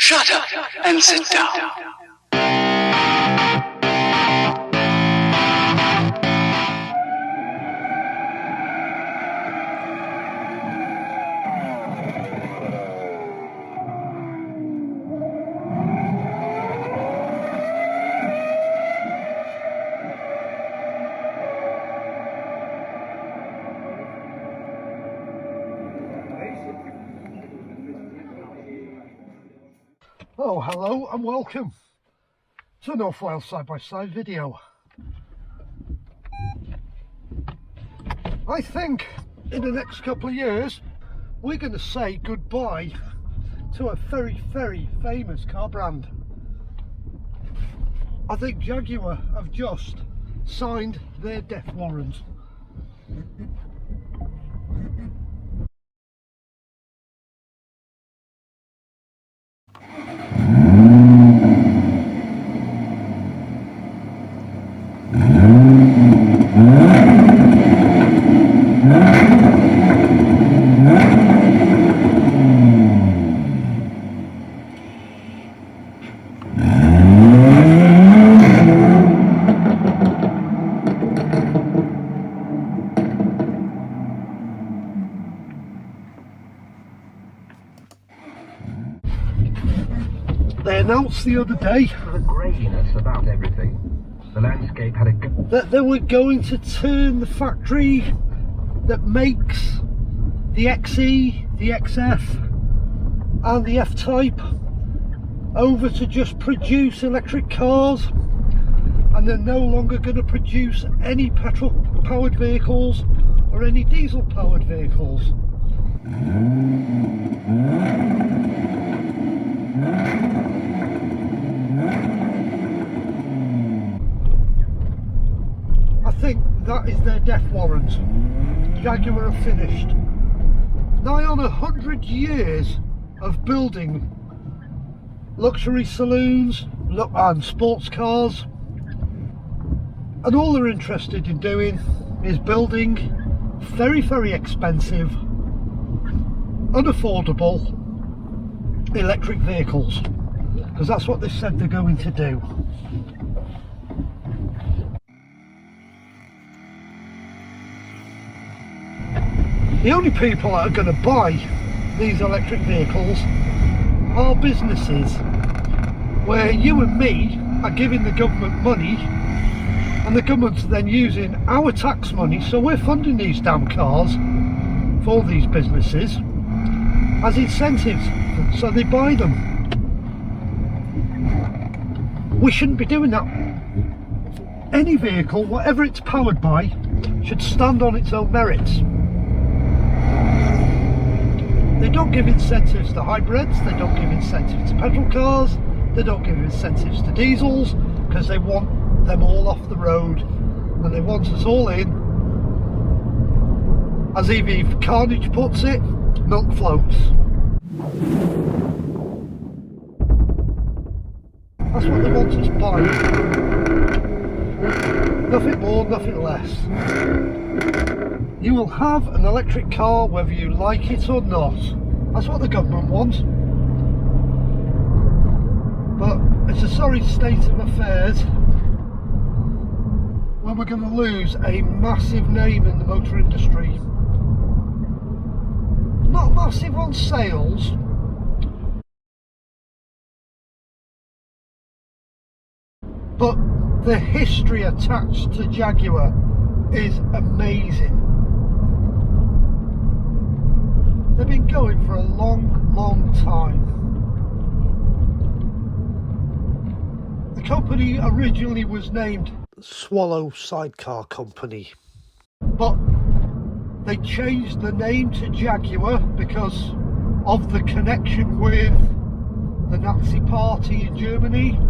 Shut up and sit down. Oh, hello and welcome to North Wales side-by-side video. I think in the next couple of years we're going to say goodbye to a very, very famous car brand. I think Jaguar have just signed their death warrant. They announced the other day the greyiness about everything. The landscape had that they were going to turn the factory that makes the XE, the XF and the F-Type over to just produce electric cars, and they're no longer going to produce any petrol powered vehicles or any diesel powered vehicles. I think that is their death warrant. Jaguar are finished. Nigh on 100 years of building luxury saloons and sports cars, and all they're interested in doing is building very, very expensive, unaffordable electric vehicles, because that's what they said they're going to do. The only people that are going to buy these electric vehicles are businesses, where you and me are giving the government money and the government's then using our tax money, so we're funding these damn cars for these businesses as incentives, so they buy them. We shouldn't be doing that. Any vehicle, whatever it's powered by, should stand on its own merits. They don't give incentives to hybrids, they don't give incentives to petrol cars, they don't give incentives to diesels, because they want them all off the road and they want us all in. As EV Carnage puts it, milk floats. That's what they want us buying. Nothing more, nothing less. You will have an electric car whether you like it or not. That's what the government wants. But it's a sorry state of affairs when we're going to lose a massive name in the motor industry. Not massive on sales, but the history attached to Jaguar is amazing. They've been going for a long, long time. The company originally was named Swallow Sidecar Company, but they changed the name to Jaguar because of the connection with the Nazi Party in Germany.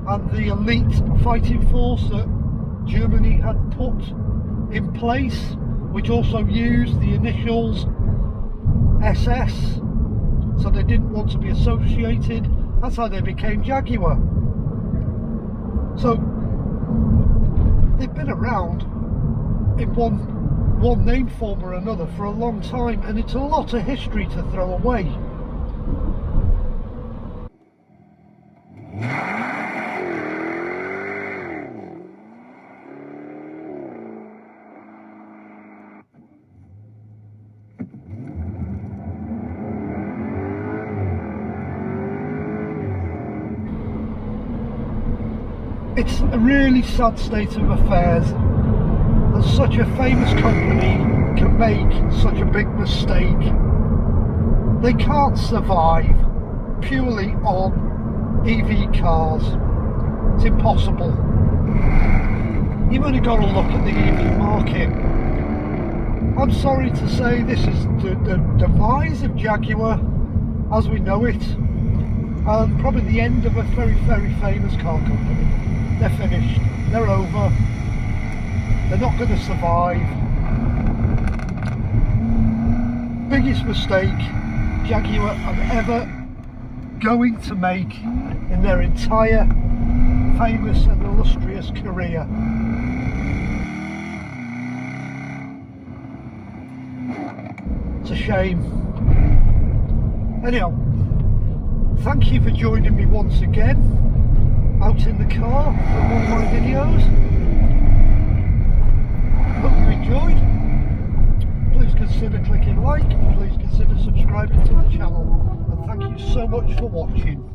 And the elite fighting force that Germany had put in place, which also used the initials SS, so they didn't want to be associated. That's how they became Jaguar. So they've been around in one name form or another for a long time, and it's a lot of history to throw away. It's a really sad state of affairs that such a famous company can make such a big mistake. They can't survive purely on EV cars. It's impossible. You've only got to look at the EV market. I'm sorry to say this is the demise of Jaguar as we know it, and probably the end of a very, very famous car company. They're finished. They're over. They're not going to survive. Biggest mistake Jaguar are ever going to make in their entire famous and illustrious career. It's a shame. Anyhow, thank you for joining me once again out in the car for one of my videos. Hope you enjoyed. Please consider clicking like, please consider subscribing to the channel, and thank you so much for watching.